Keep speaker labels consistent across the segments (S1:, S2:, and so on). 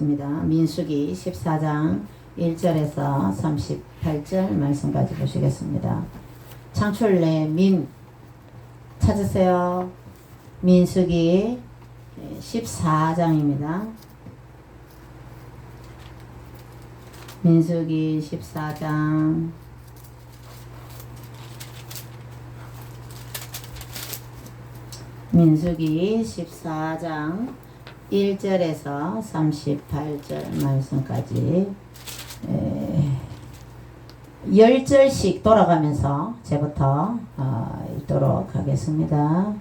S1: 보겠습니다. 민수기 14장 1절에서 38절 말씀까지 보시겠습니다. 창출래 민 찾으세요. 민수기 14장입니다. 민수기 14장 민수기 14장 1절에서 38절 말씀까지 10절씩 돌아가면서 제부터 읽도록 하겠습니다.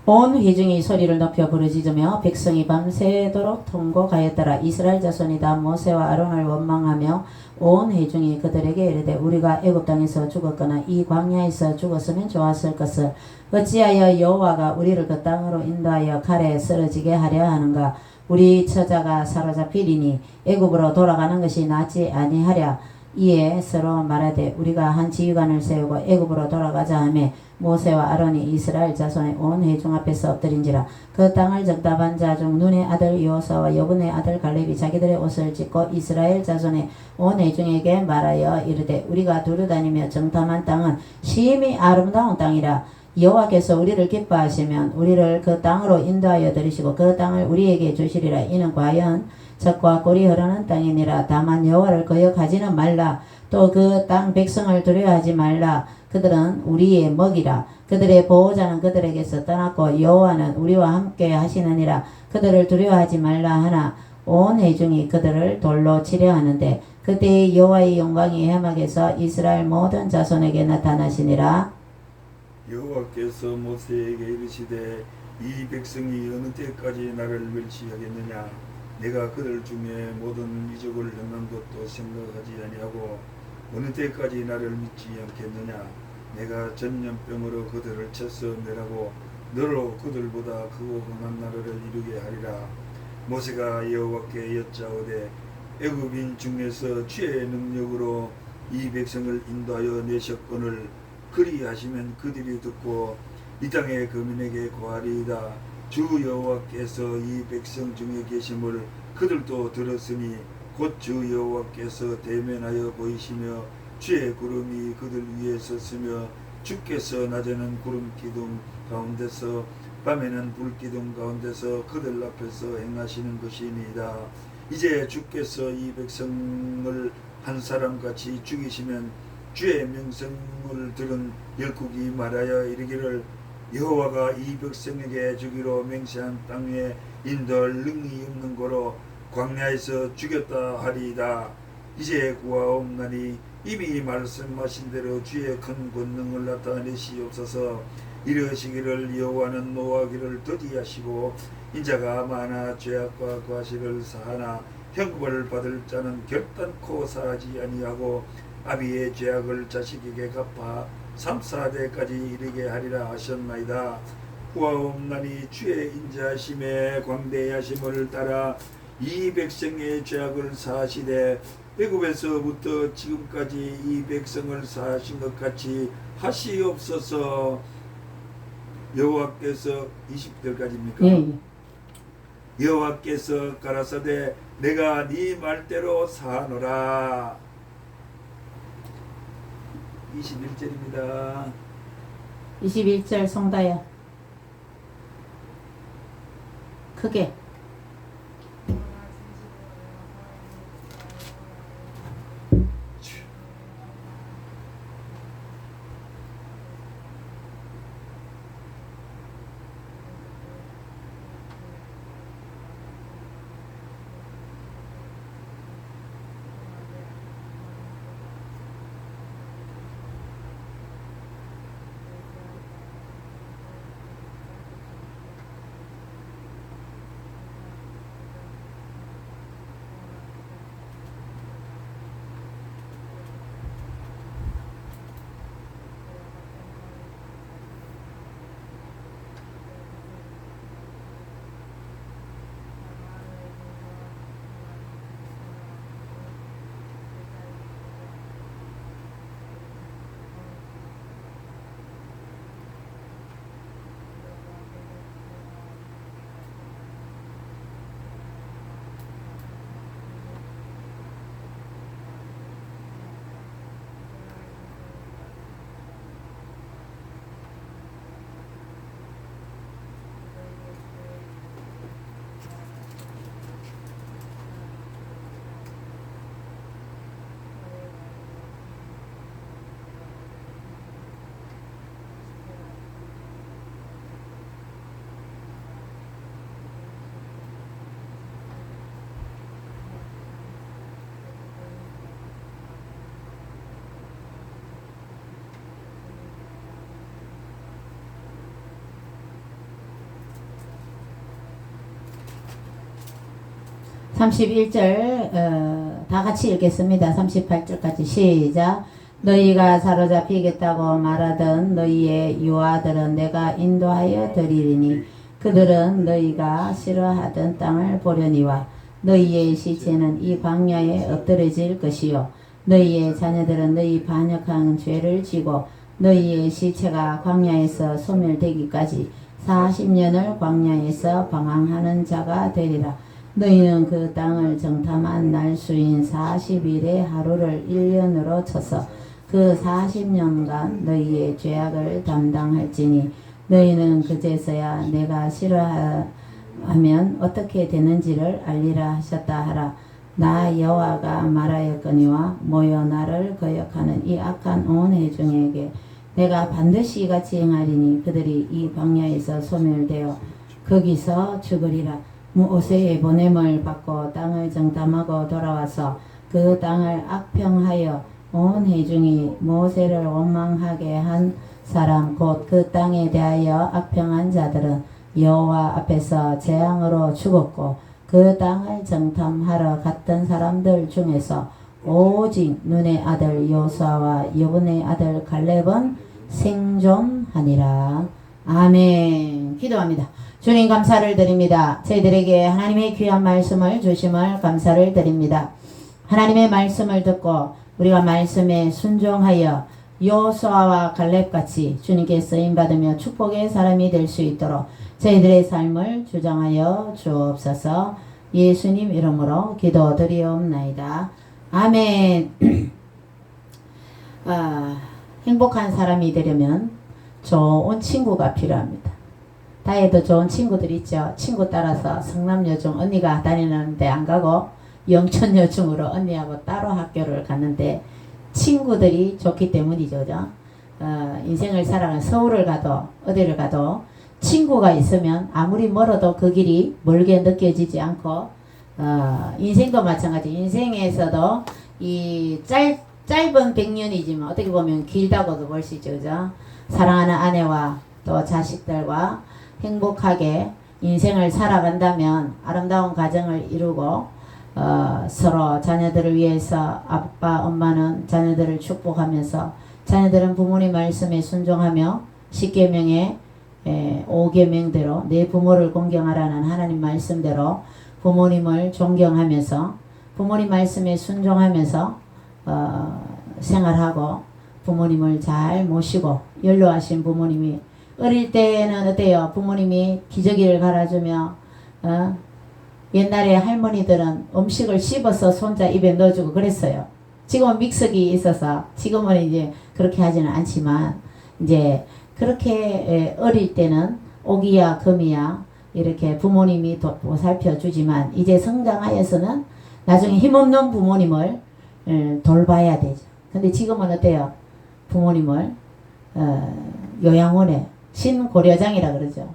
S1: 온 회중이 소리를 높여 부르짖으며 백성이 밤새도록 통곡하였더라. 이스라엘 자손이 다 모세와 아론을 원망하며 온 회중이 그들에게 이르되 우리가 애굽 땅에서 죽었거나 이 광야에서 죽었으면 좋았을 것을 어찌하여 여호와가 우리를 그 땅으로 인도하여 칼에 쓰러지게 하려 하는가. 우리 처자가 사로잡히리니 애굽으로 돌아가는 것이 낫지 아니하랴. 이에 서로 말하되 우리가 한 지휘관을 세우고 애굽으로 돌아가자 하매 모세와 아론이 이스라엘 자손의 온 회중 앞에서 엎드린지라. 그 땅을 정답한 자 중 눈의 아들 여호수아와 여분의 아들 갈렙이 자기들의 옷을 찢고 이스라엘 자손의 온 회중에게 말하여 이르되 우리가 두루다니며 정탐한 땅은 심히 아름다운 땅이라. 여호와께서 우리를 기뻐하시면 우리를 그 땅으로 인도하여 들이시고 그 땅을 우리에게 주시리라. 이는 과연 젖과 꿀이 흐르는 땅이니라. 다만 여호와를 거역하지는 말라. 또 그 땅 백성을 두려워하지 말라. 그들은 우리의 먹이라. 그들의 보호자는 그들에게서 떠났고 여호와는 우리와 함께 하시느니라. 그들을 두려워하지 말라 하나 온 회중이 그들을 돌로 치려 하는데 그때 여호와의 영광이 해막에서 이스라엘 모든 자손에게 나타나시니라.
S2: 여호와께서 모세에게 이르시되 이 백성이 어느 때까지 나를 멸시하겠느냐. 내가 그들 중에 모든 이적을 행한 것도 생각하지 아니하고 어느 때까지 나를 믿지 않겠느냐. 내가 전염병으로 그들을 쳐서 멸하고 너로 그들보다 크고 강한 나라를 이루게 하리라. 모세가 여호와께 여짜오되 애굽인 중에서 주의 능력으로 이 백성을 인도하여 내셨거늘 그리하시면 그들이 듣고 이 땅의 거민에게 고하리이다. 주 여호와께서 이 백성 중에 계심을 그들도 들었으니 곧 주 여호와께서 대면하여 보이시며 주의 구름이 그들 위에 섰으며 주께서 낮에는 구름 기둥 가운데서 밤에는 불 기둥 가운데서 그들 앞에서 행하시는 것이니이다. 이제 주께서 이 백성을 한 사람같이 죽이시면 주의 명성을 들은 열국이 말하여 이르기를 여호와가 이 백성에게 주기로 맹세한 땅에 인도할 능히 없는 거로 광야에서 죽였다 하리이다. 이제 구하옵나니 이미 말씀하신 대로 주의 큰 권능을 나타내시옵소서. 이르시기를 여호와는 노하기를 더디하시고 인자가 많아 죄악과 과실을 사하나 형벌을 받을 자는 결단코 사하지 아니하고 아비의 죄악을 자식에게 갚아 3, 4대까지 이르게 하리라 하셨나이다. 구하옵나니 주의 인자하심에 광대하심을 따라 이 백성의 죄악을 사하시되 애굽에서부터 지금까지 이 백성을 사하신 것 같이 하시옵소서. 여호와께서 20절까지입니까?
S1: 예.
S2: 여호와께서 가라사대 내가 네 말대로 사하노라. 21절입니다.
S1: 21절 송다야 크게 31절 다 같이 읽겠습니다. 38절까지 시작. 너희가 사로잡히겠다고 말하던 너희의 유아들은 내가 인도하여 드리리니 그들은 너희가 싫어하던 땅을 보려니와 너희의 시체는 이 광야에 엎드러질 것이요 너희의 자녀들은 너희 반역한 죄를 지고 너희의 시체가 광야에서 소멸되기까지 40년을 광야에서 방황하는 자가 되리라. 너희는 그 땅을 정탐한 날 수인 40일의 하루를 1년으로 쳐서 그 40년간 너희의 죄악을 담당할지니 너희는 그제서야 내가 싫어하면 어떻게 되는지를 알리라 하셨다 하라. 나 여호와가 말하였거니와 모여 나를 거역하는 이 악한 온 회중에게 내가 반드시 이같이 행하리니 그들이 이 광야에서 소멸되어 거기서 죽으리라. 모세의 보냄을 받고 땅을 정탐하고 돌아와서 그 땅을 악평하여 온 회중이 모세를 원망하게 한 사람 곧 그 땅에 대하여 악평한 자들은 여호와 앞에서 재앙으로 죽었고 그 땅을 정탐하러 갔던 사람들 중에서 오직 눈의 아들 요수아와 여분의 아들 갈렙은 생존하니라. 아멘. 기도합니다. 주님 감사를 드립니다. 저희들에게 하나님의 귀한 말씀을 주심을 감사를 드립니다. 하나님의 말씀을 듣고 우리가 말씀에 순종하여 여호수아와 갈렙같이 주님께 쓰임받으며 축복의 사람이 될 수 있도록 저희들의 삶을 주장하여 주옵소서. 예수님 이름으로 기도드리옵나이다. 아멘. 행복한 사람이 되려면 좋은 친구가 필요합니다. 다해도 좋은 친구들 있죠. 친구 따라서 성남여중 언니가 다니는데 안 가고 영천여중으로 언니하고 따로 학교를 갔는데 친구들이 좋기 때문이죠. 그죠? 인생을 살아가는 서울을 가도 어디를 가도 친구가 있으면 아무리 멀어도 그 길이 멀게 느껴지지 않고 인생도 마찬가지. 인생에서도 이 짧은 100년이지만 어떻게 보면 길다고도 볼 수 있죠. 그죠? 사랑하는 아내와 또 자식들과 행복하게 인생을 살아간다면 아름다운 가정을 이루고 서로 자녀들을 위해서 아빠 엄마는 자녀들을 축복하면서 자녀들은 부모님 말씀에 순종하며 10계명의 5계명대로 내 부모를 공경하라는 하나님 말씀대로 부모님을 존경하면서 부모님 말씀에 순종하면서 생활하고 부모님을 잘 모시고 연로하신 부모님이 어릴 때는 어때요? 부모님이 기저귀를 갈아주며 옛날에 할머니들은 음식을 씹어서 손자 입에 넣어주고 그랬어요. 지금은 믹서기 있어서 지금은 이제 그렇게 하지는 않지만 이제 그렇게 어릴 때는 오기야 금이야 이렇게 부모님이 보살펴 주지만 이제 성장하여서는 나중에 힘없는 부모님을 돌봐야 되죠. 근데 지금은 어때요? 부모님을 요양원에 신고려장이라 그러죠.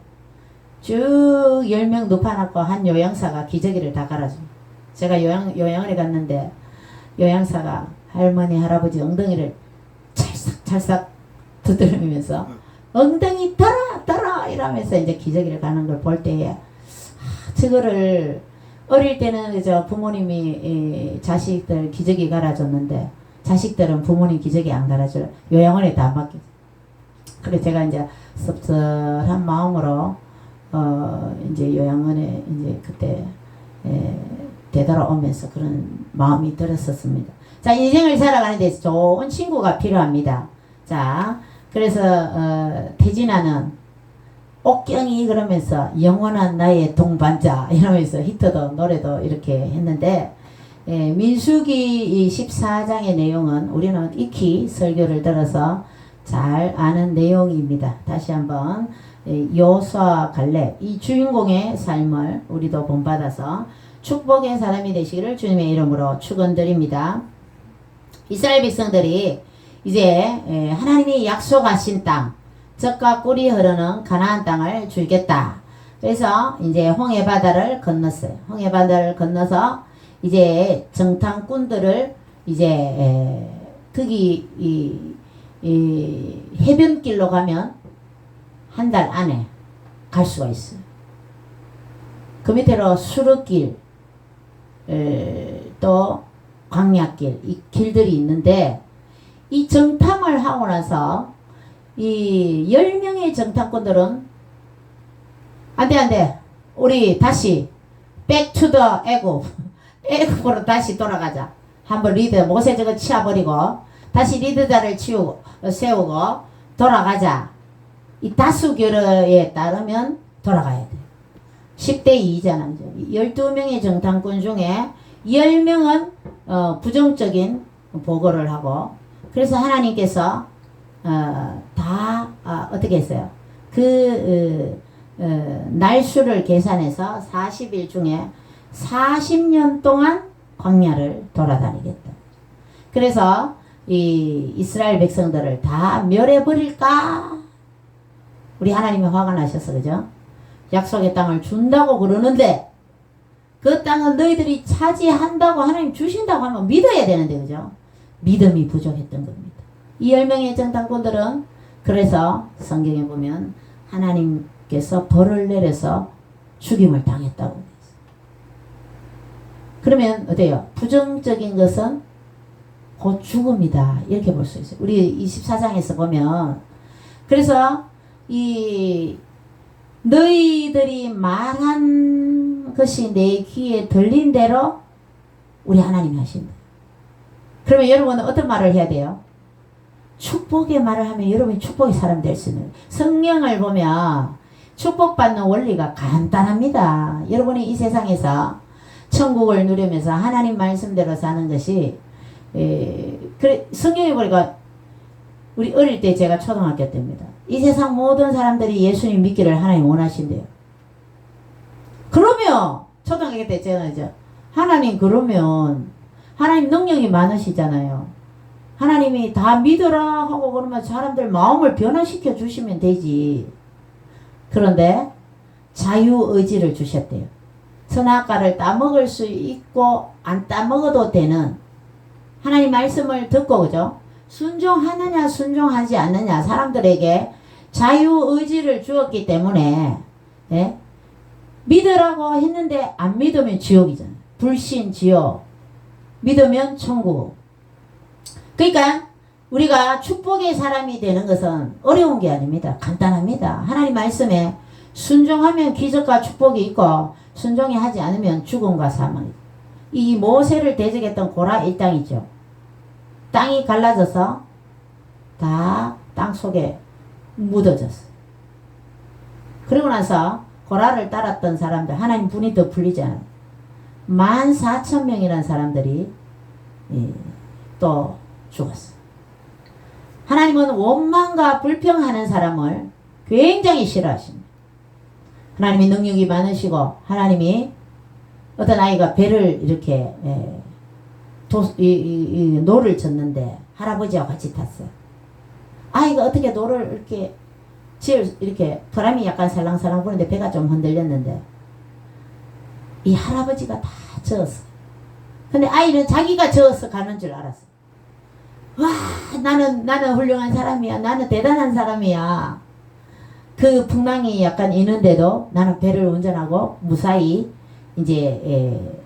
S1: 쭉 10명 눕혀놓고 한 요양사가 기저귀를 다 갈아줍니다. 제가 요양원에 갔는데 요양사가 할머니 할아버지 엉덩이를 찰싹 두드리면서 엉덩이 달아 이러면서 이제 기저귀를 가는 걸 볼 때에 저거를 어릴 때는 저 부모님이 자식들 기저귀 갈아줬는데 자식들은 부모님 기저귀 안 갈아줘요. 요양원에 다 맡겨. 그래서 제가 이제 섭섭한 마음으로 이제 요양원에 이제 그때 되돌아오면서 그런 마음이 들었었습니다. 자, 인생을 살아가는데 좋은 친구가 필요합니다. 자, 그래서 태진아는 옥경이 그러면서 영원한 나의 동반자 이러면서 히트도 노래도 이렇게 했는데 민수기 14장의 내용은 우리는 익히 설교를 들어서 잘 아는 내용입니다. 다시 한번 여호수아와 갈렙 이 주인공의 삶을 우리도 본받아서 축복의 사람이 되시기를 주님의 이름으로 축원드립니다. 이스라엘 백성들이 이제 하나님이 약속하신 땅 젖과 꿀이 흐르는 가나안 땅을 주겠다. 그래서 이제 홍해바다를 건넜어요. 홍해바다를 건너서 이제 정탐꾼들을 이제 거기 이 해변길로 가면 한 달 안에 갈 수가 있어요. 그 밑으로 수르길 또 광야길, 이 길들이 있는데 이 정탐을 하고 나서 이 10명의 정탐꾼들은 안돼 우리 다시 back to the 애굽으로 다시 돌아가자. 한번 리드 모세 저거 치워버리고 다시 리드자를 세우고 돌아가자. 이 다수결에 따르면 돌아가야 돼. 10대 2잖아. 12명의 정탐꾼 중에 10명은 부정적인 보고를 하고, 그래서 하나님께서 어떻게 했어요? 날수를 계산해서 40일 중에 40년 동안 광야를 돌아다니겠다. 그래서 이 이스라엘 백성들을 다 멸해버릴까? 우리 하나님이 화가 나셔서, 그죠? 약속의 땅을 준다고 그러는데 그 땅은 너희들이 차지한다고 하나님 주신다고 하면 믿어야 되는데, 그죠? 믿음이 부족했던 겁니다. 이 10명의 정탐꾼들은 그래서 성경에 보면 하나님께서 벌을 내려서 죽임을 당했다고 했어요. 그러면 어때요? 부정적인 것은 곧 죽음이다, 이렇게 볼 수 있어요. 우리 24장에서 보면, 그래서 이 너희들이 말한 것이 내 귀에 들린 대로 우리 하나님이 하신다. 그러면 여러분은 어떤 말을 해야 돼요? 축복의 말을 하면 여러분이 축복의 사람 될 수 있는. 성경을 보면 축복받는 원리가 간단합니다. 여러분이 이 세상에서 천국을 누리면서 하나님 말씀대로 사는 것이, 그래, 성경에 보니까 우리 어릴 때, 제가 초등학교 때입니다. 이 세상 모든 사람들이 예수님 믿기를 하나님 원하신대요. 그러면 초등학교 때 제가 이제 하나님, 그러면 하나님 능력이 많으시잖아요. 하나님이 다 믿어라 하고 그러면 사람들 마음을 변화시켜 주시면 되지. 그런데 자유의지를 주셨대요. 선악과를 따먹을 수 있고 안 따먹어도 되는, 하나님 말씀을 듣고, 그죠? 순종하느냐 순종하지 않느냐, 사람들에게 자유의지를 주었기 때문에, 예? 믿으라고 했는데 안 믿으면 지옥이잖아요. 불신 지옥, 믿으면 천국. 그러니까 우리가 축복의 사람이 되는 것은 어려운 게 아닙니다. 간단합니다. 하나님 말씀에 순종하면 기적과 축복이 있고, 순종이 하지 않으면 죽음과 사망이죠. 이 모세를 대적했던 고라 일당이죠. 땅이 갈라져서 다 땅 속에 묻어졌어요. 그리고 나서 고라를 따랐던 사람들, 하나님 분이 더 풀리잖아요. 14,000명이라는 사람들이 또 죽었어요. 하나님은 원망과 불평하는 사람을 굉장히 싫어하십니다. 하나님이 능력이 많으시고, 하나님이 어떤 아이가 배를 이렇게 노를 젓는데 할아버지와 같이 탔어요. 아이가 어떻게 노를 이렇게 바람이 약간 살랑살랑 부는데 배가 좀 흔들렸는데 이 할아버지가 다 저었어요. 근데 아이는 자기가 저어서 가는 줄 알았어요. 와, 나는 훌륭한 사람이야. 나는 대단한 사람이야. 그 풍랑이 약간 있는데도 나는 배를 운전하고 무사히 이제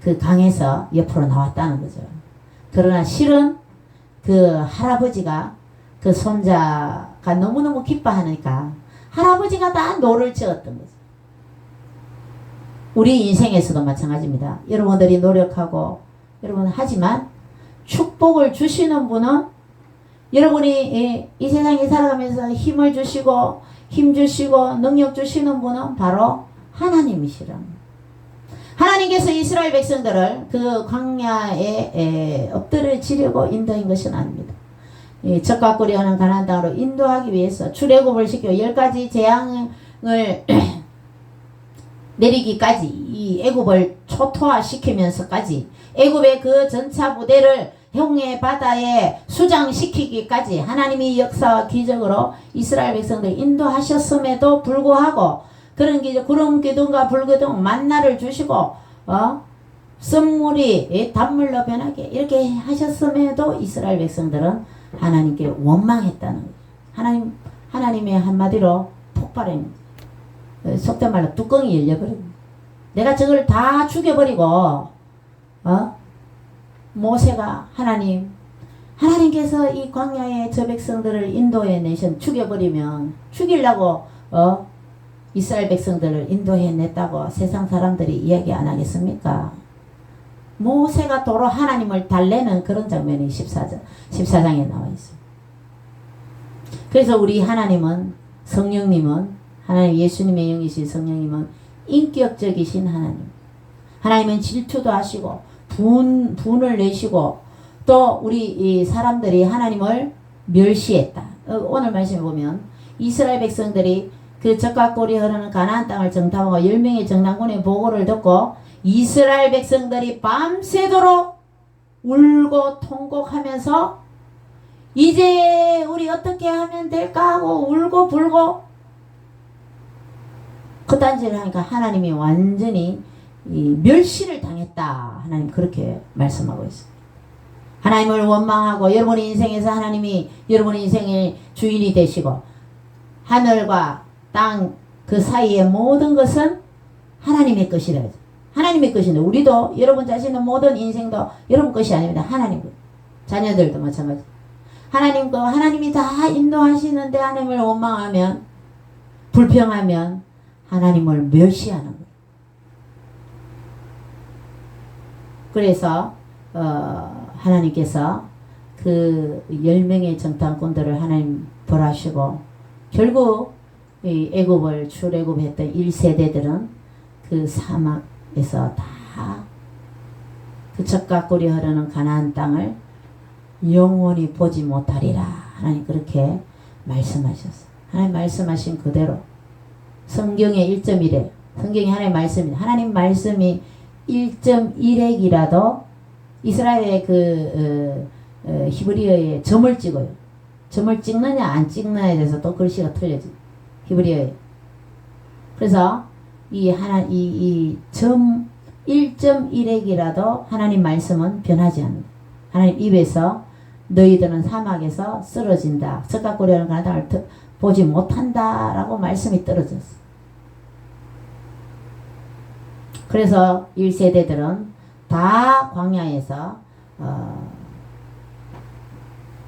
S1: 그 강에서 옆으로 나왔다는 거죠. 그러나 실은 그 할아버지가, 그 손자가 너무너무 기뻐하니까 할아버지가 다 노를 지었던 거죠. 우리 인생에서도 마찬가지입니다. 여러분들이 노력하고 여러분 하지만 축복을 주시는 분은, 여러분이 이 세상에 살아가면서 힘을 주시고 힘 주시고 능력 주시는 분은 바로 하나님이시랍니다. 하나님께서 이스라엘 백성들을 그 광야에 엎드려지려고 인도한 것은 아닙니다. 적과 꿀이 오는 가나안 땅으로 인도하기 위해서 출애굽을 시켜 10가지 재앙을 내리기까지, 이 애굽을 초토화시키면서까지, 애굽의 그 전차 부대를 홍해 바다에 수장시키기까지 하나님이 역사와 기적으로 이스라엘 백성들 인도하셨음에도 불구하고, 그런 구름 기둥과 불 기둥 만나를 주시고 썰물이 단물로 변하게 이렇게 하셨음에도 이스라엘 백성들은 하나님께 원망했다는 거예요. 하나님의 한마디로 폭발입니다. 속된 말로 뚜껑이 열려버립니다. 내가 저걸 다 죽여버리고 모세가 하나님께서 이 광야에 저 백성들을 인도해 내신 죽여버리면 죽이려고 이스라엘 백성들을 인도해 냈다고 세상 사람들이 이야기 안 하겠습니까? 모세가 도로 하나님을 달래는 그런 장면이 14장에 나와 있어요. 그래서 우리 하나님은, 성령님은, 하나님 예수님의 영이신 성령님은 인격적이신 하나님. 하나님은 질투도 하시고 분을 내시고 또 우리 이 사람들이 하나님을 멸시했다. 오늘 말씀에 보면 이스라엘 백성들이 그 젖과 꿀이 흐르는 가나안 땅을 정탐하고 10명의 정탐꾼의 보고를 듣고 이스라엘 백성들이 밤새도록 울고 통곡하면서 이제 우리 어떻게 하면 될까 하고 울고 불고 그딴짓을 하니까 하나님이 완전히 멸시를 당했다. 하나님 그렇게 말씀하고 있습니다. 하나님을 원망하고 여러분의 인생에서 하나님이 여러분의 인생의 주인이 되시고 하늘과 땅 그 사이의 모든 것은 하나님의 것이라. 하나님의 것인데 우리도 여러분 자신의 모든 인생도 여러분 것이 아닙니다. 하나님 것. 자녀들도 마찬가지. 하나님이 다 인도하시는데 하나님을 원망하면 불평하면 하나님을 멸시하는 거예요. 그래서 하나님께서 그 10명의 정탐꾼들을 하나님 벌하시고 결국 이 애굽을 출애굽했던 1세대들은 그 사막에서 다 그 젖과 꿀이 흐르는 가나안 땅을 영원히 보지 못하리라. 하나님 그렇게 말씀하셨어요. 하나님 말씀하신 그대로 성경의 1.1에 성경이 하나님 말씀입니다. 하나님 말씀이 1.1핵이라도 이스라엘의 히브리어에 점을 찍어요. 점을 찍느냐 안 찍느냐에 대해서 또 글씨가 틀려져요. 히브리어에. 그래서 이 점 1.1핵이라도 하나님 말씀은 변하지 않는다. 하나님 입에서 너희들은 사막에서 쓰러진다. 젖과 꿀이 흐르는 가나안 땅을 보지 못한다. 라고 말씀이 떨어졌어. 그래서 1세대들은 다 광야에서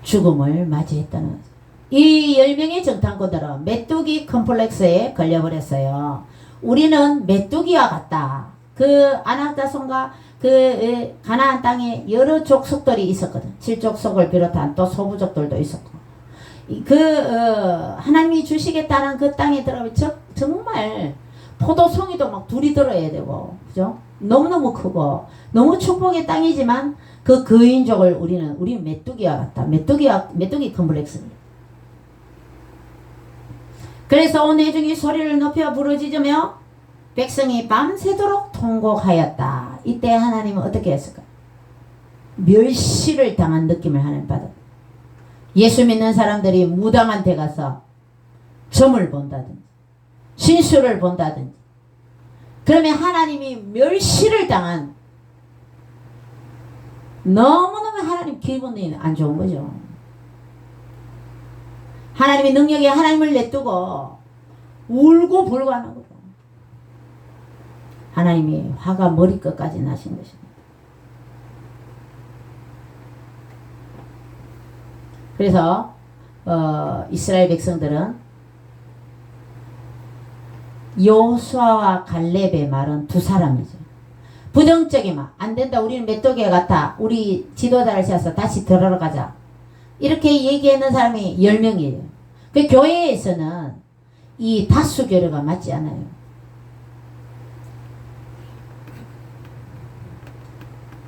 S1: 죽음을 맞이했다는 거죠. 이 10명의 정탐꾼들은 메뚜기 컴플렉스에 걸려버렸어요. 우리는 메뚜기와 같다. 그 아낙 자손과 그 가나안 땅에 여러 족속들이 있었거든. 7족속을 비롯한 또 소부족들도 있었고 하나님이 주시겠다는 그 땅에 들어가면 정말 포도송이도 막 둘이 들어야 되고 그죠? 너무너무 크고 너무 축복의 땅이지만 그 거인족을 우리는 메뚜기와 같다. 메뚜기 컴플렉스입니다. 그래서 온 회중이 소리를 높여 부르짖으며 백성이 밤새도록 통곡하였다. 이때 하나님은 어떻게 했을까? 멸시를 당한 느낌을 하나님 받았다. 예수 믿는 사람들이 무당한 데 가서 점을 본다든지 신수를 본다든지 그러면 하나님이 멸시를 당한 너무너무 하나님 기분이 안 좋은 거죠. 하나님의 능력에 하나님을 내두고 울고 불고 하는 거죠. 하나님이 화가 머리끝까지 나신 것입니다. 그래서 이스라엘 백성들은 여호수아와 갈렙의 말은 두 사람이죠. 부정적인 말, 안 된다. 우리는 메뚜기 같아. 우리 지도자를 세워서 다시 들어가자. 이렇게 얘기하는 사람이 10명이에요. 그 교회에서는 이 다수결의가 맞지 않아요.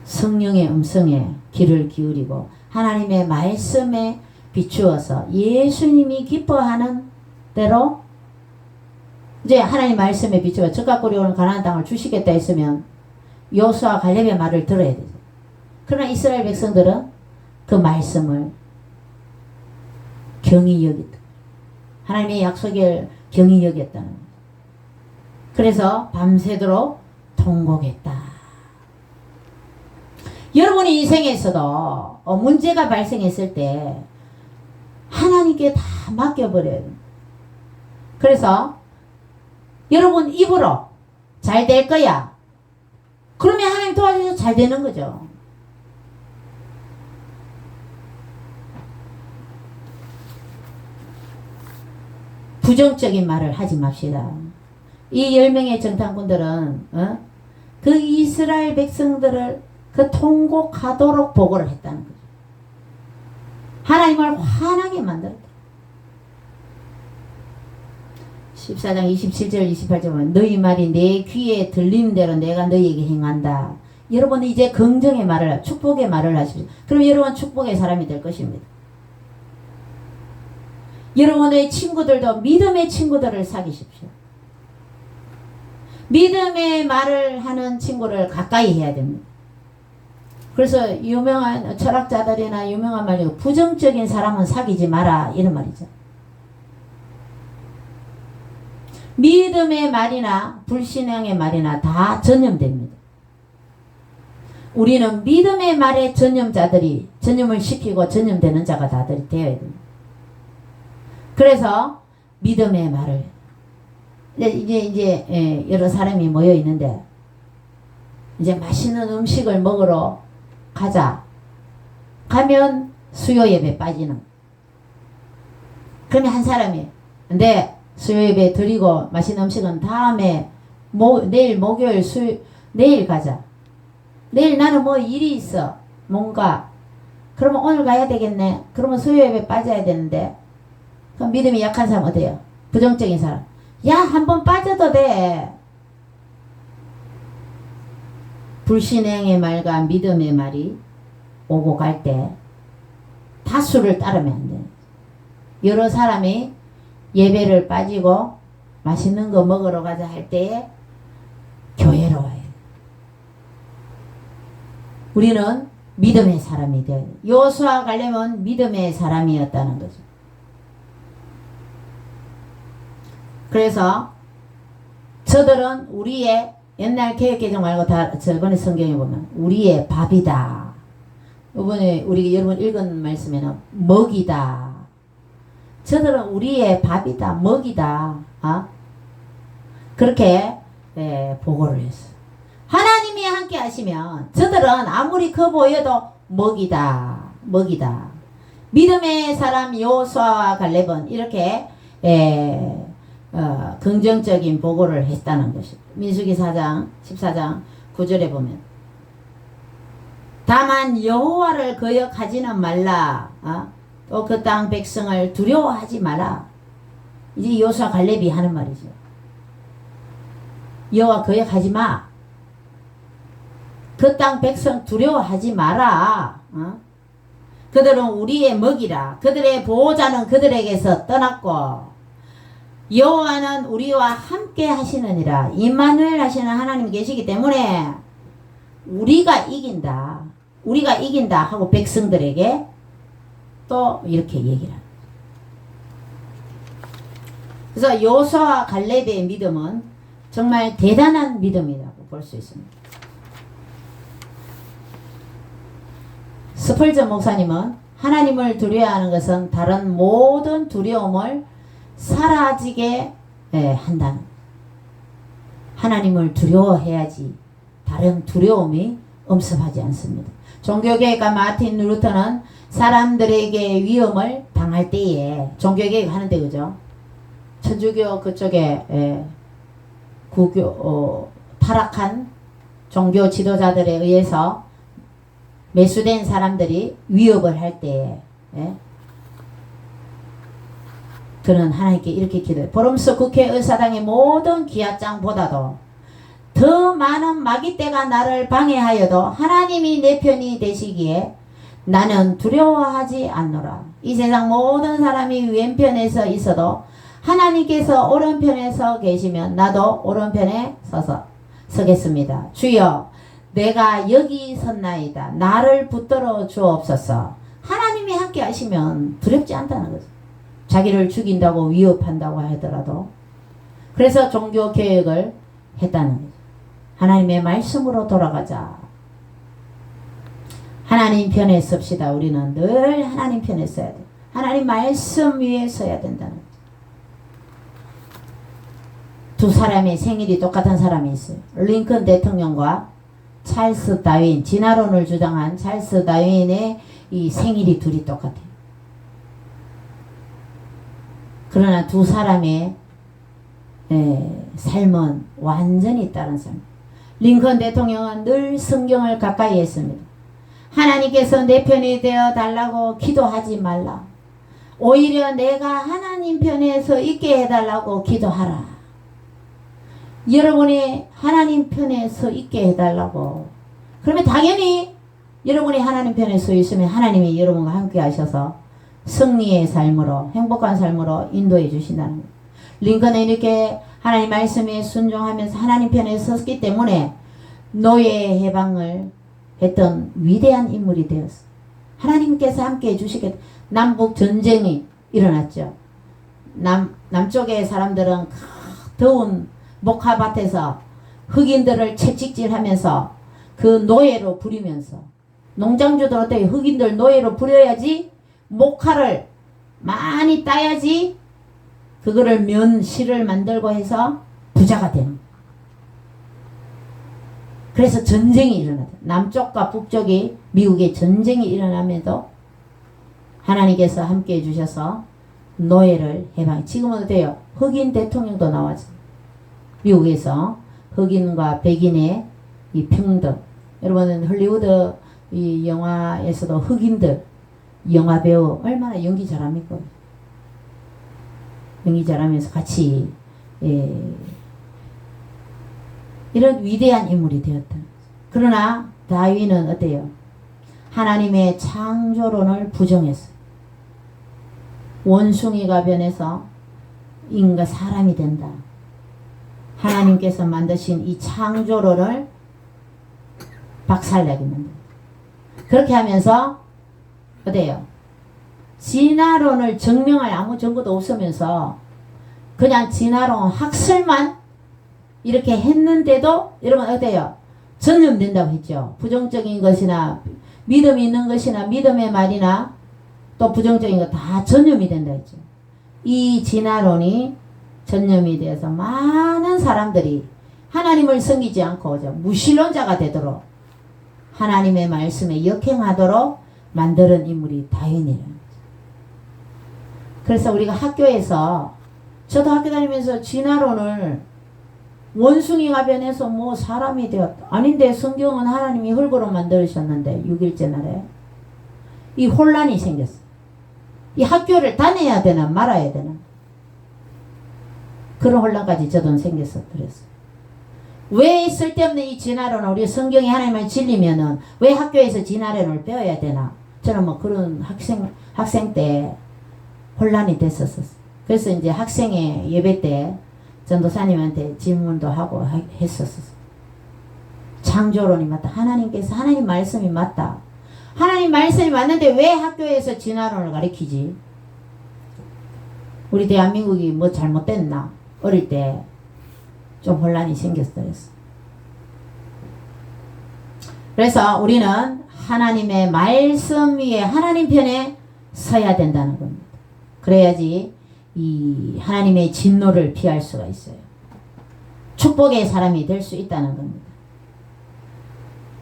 S1: 성령의 음성에 귀를 기울이고 하나님의 말씀에 비추어서 예수님이 기뻐하는 대로 이제 하나님 말씀에 비추어 젖과 꿀이 흐르는 가나안 땅을 주시겠다 했으면 여호수아 갈렙의 말을 들어야 되죠. 그러나 이스라엘 백성들은 그 말씀을 경히 여겼다. 하나님의 약속을 경히 여겼다는 거예요. 그래서 밤새도록 통곡했다. 여러분의 인생에서도 문제가 발생했을 때 하나님께 다 맡겨버려요. 그래서 여러분 입으로 잘 될 거야. 그러면 하나님 도와주셔서 잘 되는 거죠. 부정적인 말을 하지 맙시다. 이 10명의 정탐꾼들은 그 이스라엘 백성들을 그 통곡하도록 보고를 했다는 거죠. 하나님을 화나게 만들었다. 14장 27절 28절 보면 너희 말이 내 귀에 들리는 대로 내가 너희에게 행한다. 여러분 이제 긍정의 말을 축복의 말을 하십시오. 그럼 여러분 축복의 사람이 될 것입니다. 여러분의 친구들도 믿음의 친구들을 사귀십시오. 믿음의 말을 하는 친구를 가까이 해야 됩니다. 그래서 유명한 철학자들이나 유명한 말이고 부정적인 사람은 사귀지 마라 이런 말이죠. 믿음의 말이나 불신앙의 말이나 다 전염됩니다. 우리는 믿음의 말에 전염자들이 전염을 시키고 전염되는 자가 다들 되어야 됩니다. 그래서 믿음의 말을 이제 여러 사람이 모여 있는데 이제 맛있는 음식을 먹으러 가자. 가면 수요 예배 빠지는. 그러면 한 사람이 근데 수요 예배 드리고 맛있는 음식은 다음에 내일 목요일 내일 가자. 내일 나는 뭐 일이 있어. 뭔가. 그러면 오늘 가야 되겠네. 그러면 수요 예배 빠져야 되는데. 그럼 믿음이 약한 사람 어때요? 부정적인 사람. 야, 한번 빠져도 돼. 불신앙의 말과 믿음의 말이 오고 갈 때 다수를 따르면 안 돼. 여러 사람이 예배를 빠지고 맛있는 거 먹으러 가자 할 때에 교회로 와요. 우리는 믿음의 사람이 돼요. 여호수아 갈렙은 믿음의 사람이었다는 거죠. 그래서 저들은 우리의 옛날 개혁개정 말고 다 저번에 성경에 보면 우리의 밥이다. 이번에 우리 여러분 읽은 말씀에는 먹이다. 저들은 우리의 밥이다. 먹이다. 그렇게 보고를 했어. 하나님이 함께 하시면 저들은 아무리 커 보여도 먹이다. 먹이다. 믿음의 사람 여호수아와 갈렙은 이렇게 긍정적인 보고를 했다는 것입니다. 민수기 4장 14장 9절에 보면 다만 여호와를 거역하지는 말라. 또 그 땅 백성을 두려워하지 마라. 이제 여호수아 갈렙이 하는 말이죠. 여호와 거역하지 마. 그 땅 백성 두려워하지 마라. 그들은 우리의 먹이라. 그들의 보호자는 그들에게서 떠났고 여호와는 우리와 함께 하시느니라. 임마누엘 하시는 하나님 계시기 때문에 우리가 이긴다. 우리가 이긴다 하고 백성들에게 또 이렇게 얘기를 합니다. 그래서 여호수아와 갈렙의 믿음은 정말 대단한 믿음이라고 볼 수 있습니다. 스펄전 목사님은 하나님을 두려워하는 것은 다른 모든 두려움을 사라지게 한다는, 하나님을 두려워해야지 다른 두려움이 엄습하지 않습니다. 종교개혁가 마틴 루터는 사람들에게 위험을 당할 때에 종교개혁 하는데 그죠? 천주교 그쪽에 타락한 종교 지도자들에 의해서 매수된 사람들이 위협을 할 때에 그는 하나님께 이렇게 기도해. 보름스 국회의사당의 모든 기아장보다도 더 많은 마귀떼가 나를 방해하여도 하나님이 내 편이 되시기에 나는 두려워하지 않노라. 이 세상 모든 사람이 왼편에서 있어도 하나님께서 오른편에 서 계시면 나도 오른편에 서겠습니다. 주여 내가 여기 섰나이다. 나를 붙들어 주옵소서. 하나님이 함께 하시면 두렵지 않다는 거죠. 자기를 죽인다고 위협한다고 하더라도. 그래서 종교개혁을 했다는 거죠. 하나님의 말씀으로 돌아가자. 하나님 편에 섭시다. 우리는 늘 하나님 편에 서야 돼. 하나님 말씀 위에 서야 된다는 거죠. 두 사람의 생일이 똑같은 사람이 있어요. 링컨 대통령과 찰스 다윈, 진화론을 주장한 찰스 다윈의 이 생일이 둘이 똑같아요. 그러나 두 사람의 삶은 완전히 다른 삶. 링컨 대통령은 늘 성경을 가까이 했습니다. 하나님께서 내 편이 되어 달라고 기도하지 말라. 오히려 내가 하나님 편에 서 있게 해달라고 기도하라. 여러분이 하나님 편에 서 있게 해달라고. 그러면 당연히 여러분이 하나님 편에 서 있으면 하나님이 여러분과 함께 하셔서 승리의 삶으로, 행복한 삶으로 인도해 주신다는 거예요. 링컨은 이렇게 하나님 말씀에 순종하면서 하나님 편에 섰기 때문에 노예 해방을 했던 위대한 인물이 되었어요. 하나님께서 함께 해주시겠다. 남북 전쟁이 일어났죠. 남쪽의 사람들은 더운 목화밭에서 흑인들을 채찍질하면서 그 노예로 부리면서, 농장주들 어때요? 흑인들 노예로 부려야지 목화를 많이 따야지 그거를 실을 만들고 해서 부자가 되는 거예요. 그래서 전쟁이 일어나요. 남쪽과 북쪽이 미국에 전쟁이 일어나면서 하나님께서 함께 해주셔서 노예를 해방. 지금은 어때요? 흑인 대통령도 나왔어요. 미국에서 흑인과 백인의 이 평등. 여러분은 헐리우드 이 영화에서도 흑인들 영화배우 얼마나 연기 잘합니까? 연기 잘하면서 같이 이런 위대한 인물이 되었다. 그러나 다윈은 어때요? 하나님의 창조론을 부정했어요. 원숭이가 변해서 인간 사람이 된다. 하나님께서 만드신 이 창조론을 박살내게 만든다. 그렇게 하면서 어때요? 진화론을 증명할 아무 증거도 없으면서 그냥 진화론 학설만 이렇게 했는데도 여러분 어때요? 전염된다고 했죠. 부정적인 것이나 믿음이 있는 것이나 믿음의 말이나 또 부정적인 거 다 전염이 된다 했죠. 이 진화론이 전염이 되어서 많은 사람들이 하나님을 섬기지 않고 무신론자가 되도록 하나님의 말씀에 역행하도록 만드는 인물이 다윈이라는 거죠. 그래서 우리가 학교에서, 저도 학교 다니면서 진화론을 원숭이가 변해서 뭐 사람이 되었다. 아닌데 성경은 하나님이 흙으로 만드셨는데 6일째 날에 이 혼란이 생겼어. 이 학교를 다녀야 되나 말아야 되나 그런 혼란까지 저도 생겼어. 그랬어. 왜 쓸데없는 이 진화론을 우리 성경이 하나님을 진리면은 왜 학교에서 진화론을 배워야 되나? 저는 뭐 그런 학생 때 혼란이 됐었어. 그래서 이제 학생의 예배 때 전도사님한테 질문도 하고 했었어. 창조론이 맞다. 하나님께서 하나님 말씀이 맞다. 하나님 말씀이 맞는데 왜 학교에서 진화론을 가르치지? 우리 대한민국이 뭐 잘못됐나? 어릴 때 좀 혼란이 생겼어요. 그래서 우리는 하나님의 말씀 위에 하나님 편에 서야 된다는 겁니다. 그래야지 이 하나님의 진노를 피할 수가 있어요. 축복의 사람이 될 수 있다는 겁니다.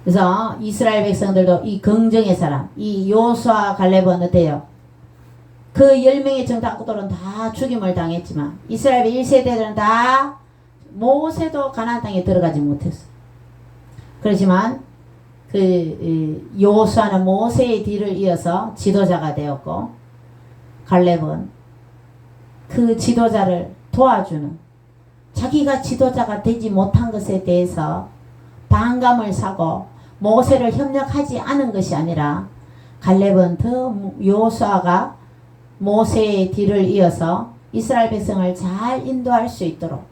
S1: 그래서 이스라엘 백성들도 이 긍정의 사람, 이 여호수아 갈렙은 어때요? 그 10명의 정탐꾼들은 다 죽임을 당했지만 이스라엘 1세대들은 다 모세도 가나안 땅에 들어가지 못했어. 그렇지만 그 여호수아는 모세의 뒤를 이어서 지도자가 되었고 갈렙은 그 지도자를 도와주는, 자기가 지도자가 되지 못한 것에 대해서 반감을 사고 모세를 협력하지 않은 것이 아니라 갈렙은 더 여호수아가 모세의 뒤를 이어서 이스라엘 백성을 잘 인도할 수 있도록.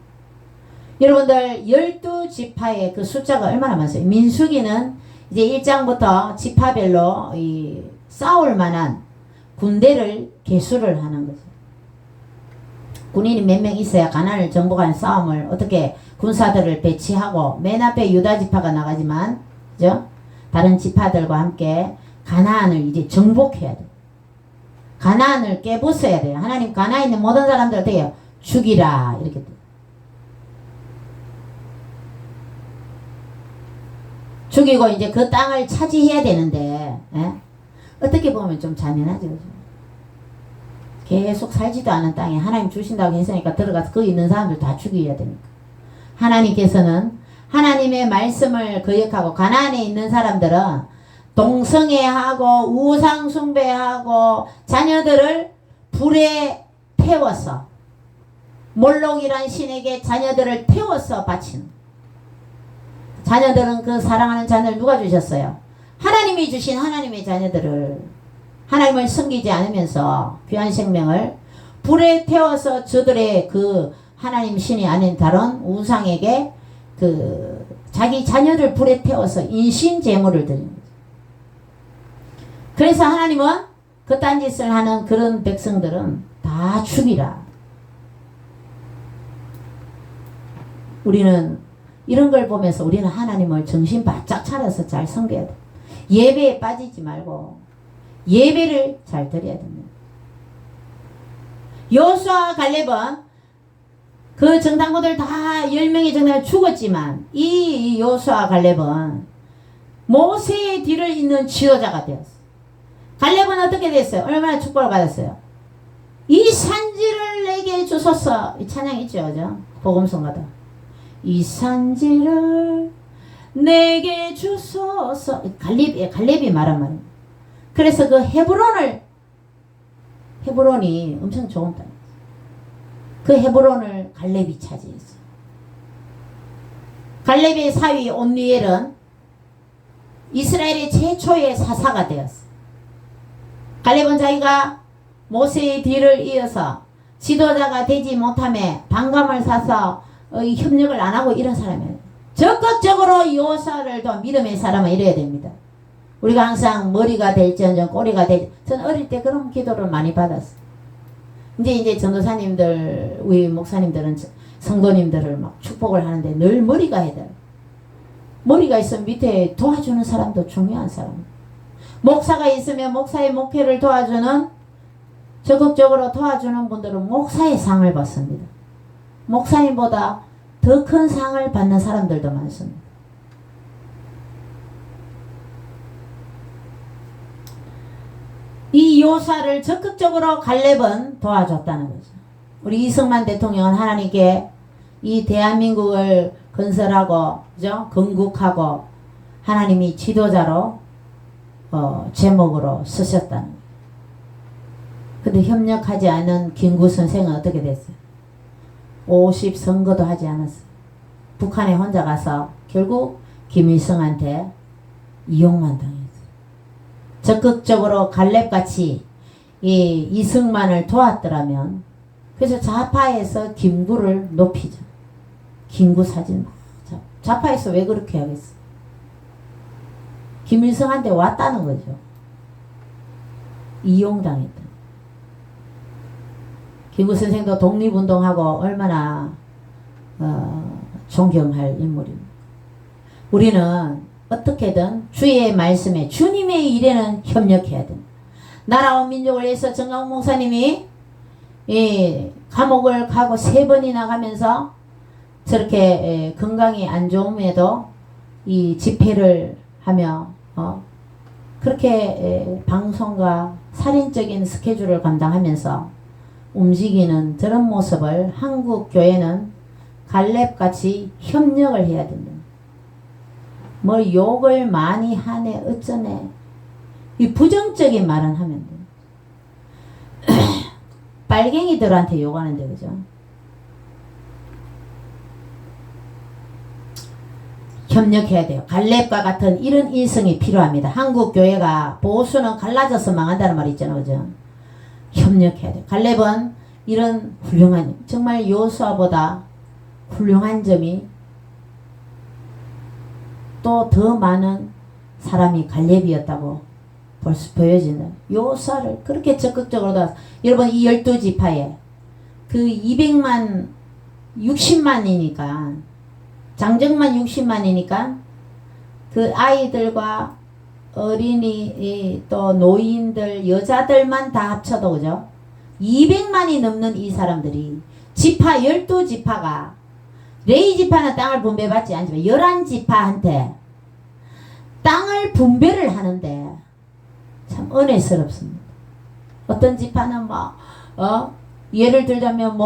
S1: 여러분들 12지파의 그 숫자가 얼마나 많아요? 민수기는 이제 1장부터 지파별로 싸울 만한 군대를 개수를 하는 거죠. 군인이 몇 명 있어야 가나안을 정복하는 싸움을 어떻게 군사들을 배치하고, 맨 앞에 유다 지파가 나가지만 그죠? 다른 지파들과 함께 가나안을 이제 정복해야 돼요. 가나안을 깨부숴야 돼요. 하나님 가나안에 있는 모든 사람들 어떻게 해요? 죽이라 이렇게 돼요. 죽이고 이제 그 땅을 차지해야 되는데, 예? 어떻게 보면 좀 잔인하죠. 그죠? 계속 살지도 않은 땅에 하나님 주신다고 했으니까 들어가서 거기 있는 사람들 다 죽여야 되니까. 하나님께서는 하나님의 말씀을 거역하고 가나안에 있는 사람들은 동성애하고 우상 숭배하고 자녀들을 불에 태워서 몰록이란 신에게 자녀들을 태워서 바치는, 자녀들은 그 사랑하는 자녀를 누가 주셨어요? 하나님이 주신 하나님의 자녀들을 하나님을 섬기지 않으면서 귀한 생명을 불에 태워서 저들의 그 하나님 신이 아닌 다른 우상에게 그 자기 자녀를 불에 태워서 인신 제물을 드리는 거죠. 그래서 하나님은 그 딴짓을 하는 그런 백성들은 다 죽이라. 우리는 이런 걸 보면서 우리는 하나님을 정신 바짝 차려서 잘 섬겨야 돼. 예배에 빠지지 말고 예배를 잘 드려야 됩니다. 여호수아와 갈렙은 그 정탐꾼들 다 10명의 정탐꾼 죽었지만 이 여호수아와 갈렙은 모세의 뒤를 잇는 지도자가 되었어요. 갈렙은 어떻게 됐어요? 얼마나 축복을 받았어요? 이 산지를 내게 주소서. 이 찬양 있죠, 그죠? 복음성가다. 이 산지를 내게 주소서. 갈렙이 말한 말입니다. 그래서 그 헤브론이 엄청 좋은 땅이에요. 그 헤브론을 갈렙이 차지했어요. 갈렙의 사위 온니엘은 이스라엘의 최초의 사사가 되었어요. 갈렙은 자기가 모세의 뒤를 이어서 지도자가 되지 못함에 반감을 사서 협력을 안 하고 이런 사람이에요. 적극적으로 여호수아를 더 믿음의 사람은 이래야 됩니다. 우리가 항상 머리가 될지언정 꼬리가 될지, 저는 어릴 때 그런 기도를 많이 받았어요. 이제 전도사님들, 우리 목사님들은 성도님들을 막 축복을 하는데 늘 머리가 해야 돼요. 머리가 있으면 밑에 도와주는 사람도 중요한 사람. 목사가 있으면 목사의 목회를 도와주는, 적극적으로 도와주는 분들은 목사의 상을 받습니다. 목사님보다 더 큰 상을 받는 사람들도 많습니다. 이 요사를 적극적으로 갈렙은 도와줬다는 거죠. 우리 이승만 대통령은 하나님께 이 대한민국을 건설하고, 그죠? 건국하고 하나님이 지도자로 제목으로 쓰셨다는 거예요. 근데 협력하지 않은 김구 선생은 어떻게 됐어요? 50 선거도 하지 않았어요. 북한에 혼자 가서 결국 김일성한테 이용만 당했어요. 적극적으로 갈렙같이 이 이승만을 도왔더라면, 그래서 좌파에서 김구를 높이죠. 김구 사진 좌파에서 왜 그렇게 하겠어? 김일성한테 왔다는 거죠. 이용당했다. 김구 선생도 독립운동하고 얼마나 존경할 인물입니다. 우리는 어떻게든 주의 말씀에, 주님의 일에는 협력해야 됩니다. 나라와 민족을 위해서 정강 목사님이 감옥을 가고 3번이나 가면서 저렇게 건강이 안 좋음에도 이 집회를 하며 그렇게 방송과 살인적인 스케줄을 감당하면서 움직이는 저런 모습을 한국 교회는 갈렙같이 협력을 해야 됩니다. 뭐 욕을 많이 하네 어쩌네 이 부정적인 말은 하면 돼요. 빨갱이들한테 욕하는데, 그죠? 협력해야 돼요. 갈렙과 같은 이런 인성이 필요합니다. 한국 교회가 보수는 갈라져서 망한다는 말이 있잖아요, 그죠? 협력해야 돼요. 갈렙은 이런 훌륭한, 정말 여호수아보다 훌륭한 점이 또 더 많은 사람이 갈렙이었다고 보여지는, 여호수아를 그렇게 적극적으로 다. 여러분, 이 12지파에 그 200만 60만이니까 장정만 60만이니까 그 아이들과 어린이 또 노인들 여자들만 다 합쳐도, 그죠? 200만이 넘는 이 사람들이 지파 12지파가 레위 지파는 땅을 분배받지 않지만 11지파한테 땅을 분배를 하는데 참 은혜스럽습니다. 어떤 집안은 예를 들자면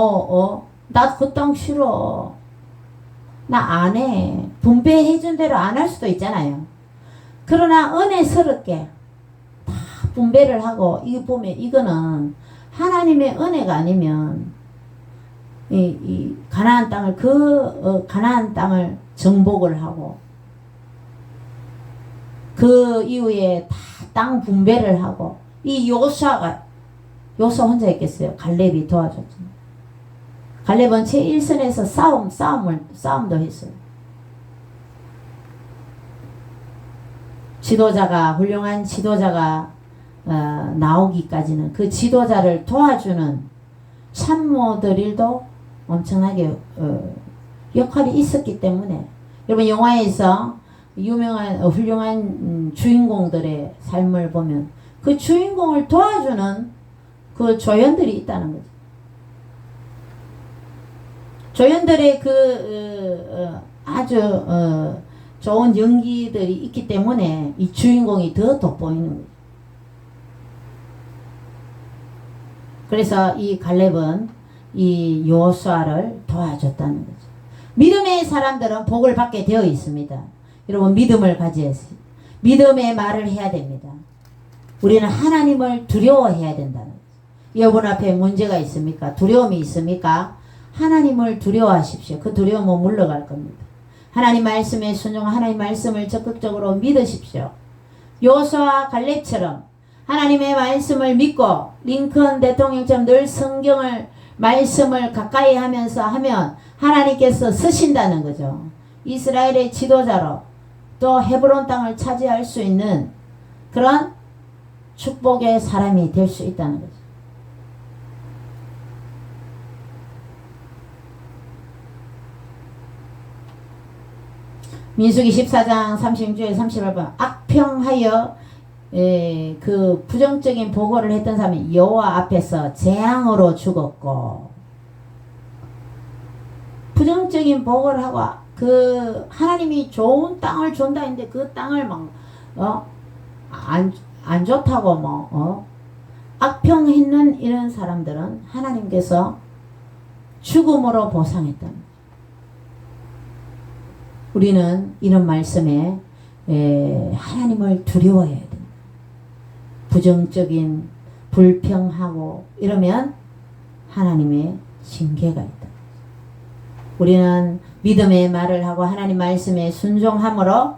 S1: 나 그 땅 싫어. 나 안 해. 분배해준 대로 안 할 수도 있잖아요. 그러나 은혜스럽게 다 분배를 하고, 이거 보면 이거는 하나님의 은혜가 아니면 이 가나안 땅을 가나안 땅을 정복을 하고 그 이후에 다 땅 분배를 하고 이 요수아 혼자 했겠어요? 갈렙이 도와줬죠. 갈렙은 제1선에서 싸움도 했어요. 훌륭한 지도자가 나오기까지는 그 지도자를 도와주는 참모들도 엄청나게 역할이 있었기 때문에, 여러분 영화에서 유명한 훌륭한 주인공들의 삶을 보면 그 주인공을 도와주는 그 조연들이 있다는 거죠. 조연들의 아주 좋은 연기들이 있기 때문에 이 주인공이 더 돋보이는 거죠. 그래서 이 갈렙은 이 여호수아를 도와줬다는 거죠. 믿음의 사람들은 복을 받게 되어 있습니다. 여러분 믿음을 가져야지. 믿음의 말을 해야 됩니다. 우리는 하나님을 두려워해야 된다는 거죠. 여러분 앞에 문제가 있습니까? 두려움이 있습니까? 하나님을 두려워하십시오. 그 두려움은 물러갈 겁니다. 하나님 말씀에 순종하고 하나님 말씀을 적극적으로 믿으십시오. 여호수아와 갈렙처럼 하나님의 말씀을 믿고 링컨 대통령처럼 늘 성경을 말씀을 가까이 하면서 하면 하나님께서 쓰신다는 거죠. 이스라엘의 지도자로 또 헤브론 땅을 차지할 수 있는 그런 축복의 사람이 될 수 있다는 거죠. 민수기 14장 36절에 38번 악평하여 그 부정적인 보고를 했던 사람이 여호와 앞에서 재앙으로 죽었고, 부정적인 보고를 하고 그 하나님이 좋은 땅을 준다 했는데 그 땅을 안 좋다고 악평했는 이런 사람들은 하나님께서 죽음으로 보상했다. 우리는 이런 말씀에 하나님을 두려워해야 됩니다. 부정적인 불평하고 이러면 하나님의 징계가 있다. 우리는 믿음의 말을 하고 하나님 말씀에 순종함으로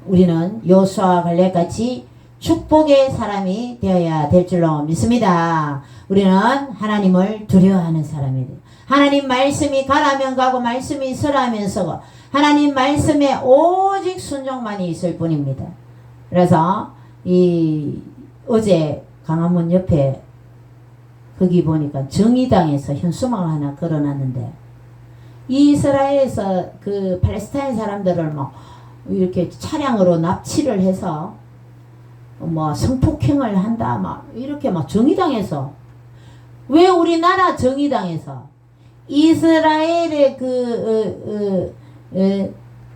S1: 우리는 여호수아와 갈렙같이 축복의 사람이 되어야 될 줄로 믿습니다. 우리는 하나님을 두려워하는 사람이 돼요. 하나님 말씀이 가라면 가고 말씀이 서라면 서고 하나님 말씀에 오직 순종만이 있을 뿐입니다. 그래서 어제 강화문 옆에 거기 보니까 정의당에서 현수막을 하나 걸어놨는데, 이스라엘에서 그 팔레스타인 사람들을 이렇게 차량으로 납치를 해서 성폭행을 한다 이렇게 정의당에서, 왜 우리나라 정의당에서 이스라엘의